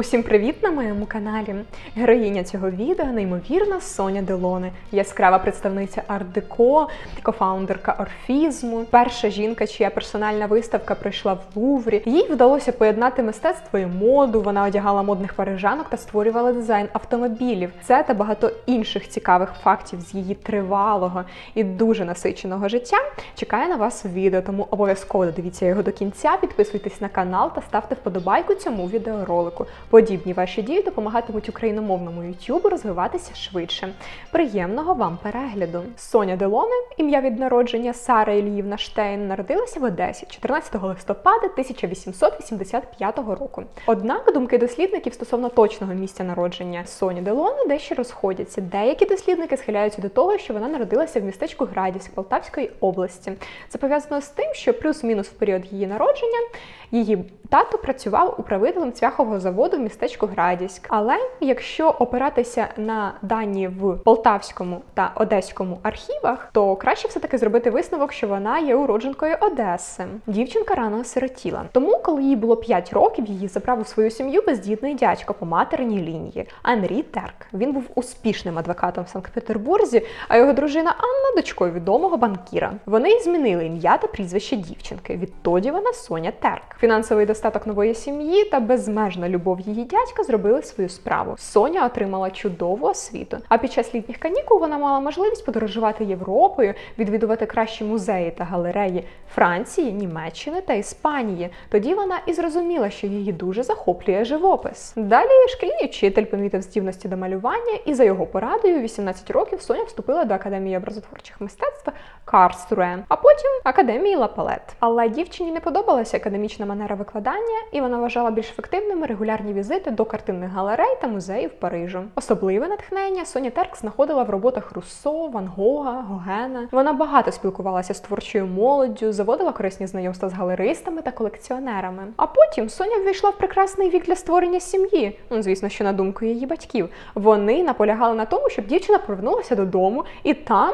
Усім привіт на моєму каналі! Героїня цього відео неймовірна Соня Делоне, яскрава представниця арт-деко, кофаундерка орфізму, перша жінка, чия персональна виставка пройшла в Луврі. Їй вдалося поєднати мистецтво і моду, вона одягала модних парижанок та створювала дизайн автомобілів. Це та багато інших цікавих фактів з її тривалого і дуже насиченого життя чекає на вас у відео, тому обов'язково додивіться його до кінця, підписуйтесь на канал та ставте вподобайку цьому відеоролику. Подібні ваші дії допомагатимуть україномовному YouTube розвиватися швидше. Приємного вам перегляду! Соня Делоне, ім'я від народження Сара Ільївна Штейн, народилася в Одесі 14 листопада 1885 року. Однак думки дослідників стосовно точного місця народження Соні Делоне дещо розходяться. Деякі дослідники схиляються до того, що вона народилася в містечку Градівськ Полтавської області. Це пов'язано з тим, що плюс-мінус в період її народження її тато працював управителем цвяхового заводу в містечку Градівськ. Але якщо опиратися на дані в Полтавському та Одеському архівах, то краще все-таки зробити висновок, що вона є уродженкою Одеси. Дівчинка рано осиротіла. Тому, коли їй було 5 років, її забрав у свою сім'ю бездітний дядько по материній лінії – Анрі Терк. Він був успішним адвокатом в Санкт-Петербурзі, а його дружина Анна – дочкою відомого банкіра. Вони й змінили ім'я та прізвище дівчинки. Відтоді вона Соня Терк. Фінансовий достаток нової сім'ї та безмежна любов її дядька зробили свою справу. Соня отримала чудову освіту. А під час літніх канікул вона мала можливість подорожувати Європою, відвідувати кращі музеї та галереї Франції, Німеччини та Іспанії. Тоді вона і зрозуміла, що її дуже захоплює живопис. Далі шкільний вчитель помітив здібності до малювання, і за його порадою у 18 років Соня вступила до Академії образотворчих мистецтв Карлсруе, а потім Академії Ла Палет. Але дівчині не подобалася академічна манера викладання, і вона вважала більш ефективними регулярні візити до картинних галерей та музеїв Парижу. Особливе натхнення Соня Терк знаходила в роботах Руссо, Ван Гога, Гогена. Вона багато спілкувалася з творчою молоддю, заводила корисні знайомства з галеристами та колекціонерами. А потім Соня ввійшла в прекрасний вік для створення сім'ї. Звісно, що на думку її батьків. Вони наполягали на тому, щоб дівчина повернулася додому і там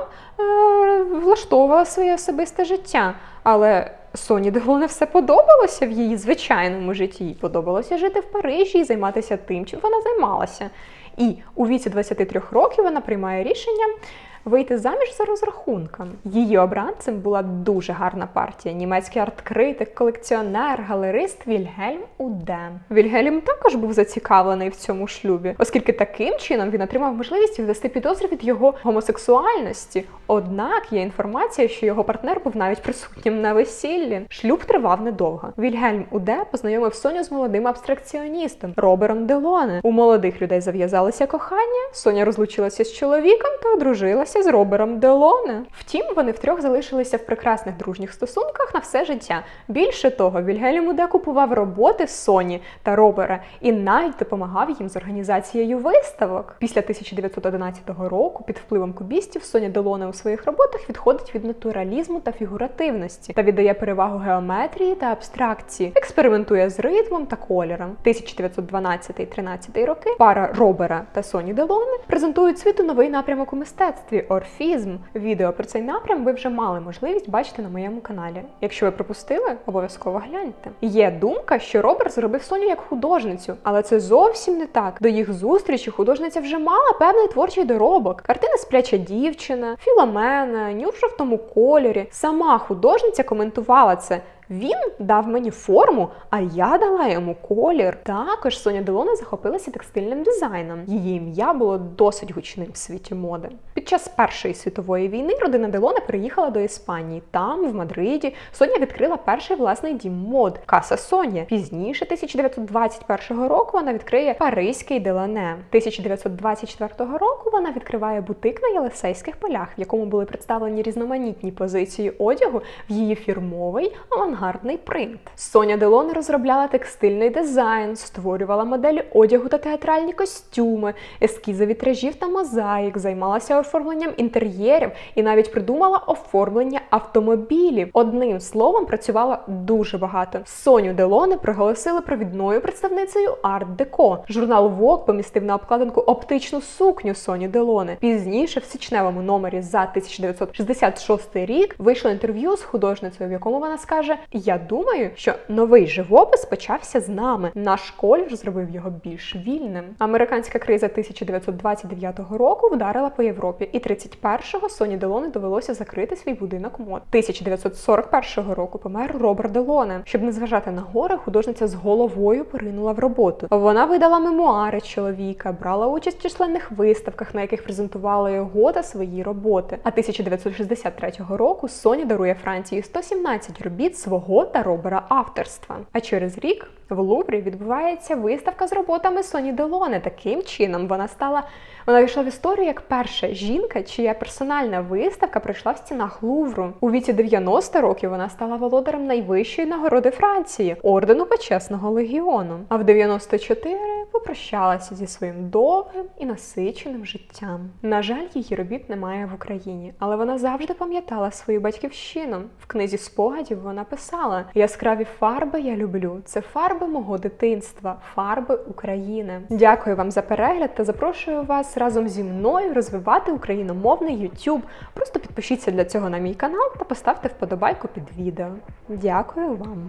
влаштовувала своє особисте життя. Але Соні Делоне все подобалося в її звичайному житті. Їй подобалося жити в Парижі і займатися тим, чим вона займалася. І у віці 23 років вона приймає рішення вийти заміж за розрахунком. Її обранцем була дуже гарна партія. Німецький арт-критик, колекціонер, галерист Вільгельм Уде. Вільгельм також був зацікавлений в цьому шлюбі, оскільки таким чином він отримав можливість ввести підозри від його гомосексуальності. Однак є інформація, що його партнер був навіть присутнім на весіллі. Шлюб тривав недовго. Вільгельм Уде познайомив Соню з молодим абстракціоністом Робером Делоне. У молодих людей зав'язалося кохання, Соня розлучилася з чоловіком та одружилася з Робером Делоне. Втім, вони втрьох залишилися в прекрасних дружніх стосунках на все життя. Більше того, Вільгельм Уде купував роботи Соні та Робера і навіть допомагав їм з організацією виставок. Після 1911 року під впливом кубістів Соня Делоне у своїх роботах відходить від натуралізму та фігуративності та віддає перевагу геометрії та абстракції, експериментує з ритмом та кольором. 1912-13 роки пара Робера та Соні Делоне презентують світу новий напрямок у мистецтві – орфізм. Відео про цей напрям ви вже мали можливість бачити на моєму каналі. Якщо ви пропустили, обов'язково гляньте. Є думка, що Робер зробив Соню як художницю, але це зовсім не так. До їх зустрічі художниця вже мала певний творчий доробок. Картина «Спляча дівчина», «Філомена», «Нюх в жовтому кольорі». Сама художниця коментувала це. Він дав мені форму, а я дала йому колір. Також Соня Делоне захопилася текстильним дизайном. Її ім'я було досить гучним в світі моди. Під час Першої світової війни родина Делоне переїхала до Іспанії. Там, в Мадриді, Соня відкрила перший власний дім мод – Каса Соня. Пізніше, 1921 року, вона відкриє Паризький Делоне. 1924 року вона відкриває бутик на Єлисейських полях, в якому були представлені різноманітні позиції одягу в її фірмовий авангардний принт. Соня Делоне розробляла текстильний дизайн, створювала моделі одягу та театральні костюми, ескізи вітражів та мозаїк, займалася оформленням інтер'єрів і навіть придумала оформлення автомобілів. Одним словом, працювала дуже багато. Соню Делоне проголосили провідною представницею арт-деко. Журнал Vogue помістив на обкладинку оптичну сукню Соні Делоне. Пізніше, в січневому номері за 1966 рік, вийшло інтерв'ю з художницею, в якому вона скаже: Я думаю, що новий живопис почався з нами. Наш колір зробив його більш вільним. Американська криза 1929 року вдарила по Європі, і 31-го Соні Делоне довелося закрити свій будинок мод. 1941 року помер Роберт Делоне. Щоб не зважати на горе, художниця з головою поринула в роботу. Вона видала мемуари чоловіка, брала участь в численних виставках, на яких презентувала його та свої роботи. А 1963 року Соня дарує Франції 117 робіт свого та Робера авторства. А через рік в Луврі відбувається виставка з роботами Соні Делоне. Таким чином вона війшла в історію як перша жінка, чия персональна виставка пройшла в стінах Лувру. У віці 90 років вона стала володарем найвищої нагороди Франції – ордену Почесного легіону. А в 94 попрощалася зі своїм довгим і насиченим життям. На жаль, її робіт немає в Україні, але вона завжди пам'ятала свою батьківщину. В книзі спогадів вона писала: «Яскраві фарби я люблю. Це фарби мого дитинства, фарби України». Дякую вам за перегляд та запрошую вас разом зі мною розвивати україномовний YouTube. Просто підпишіться для цього на мій канал та поставте вподобайку під відео. Дякую вам!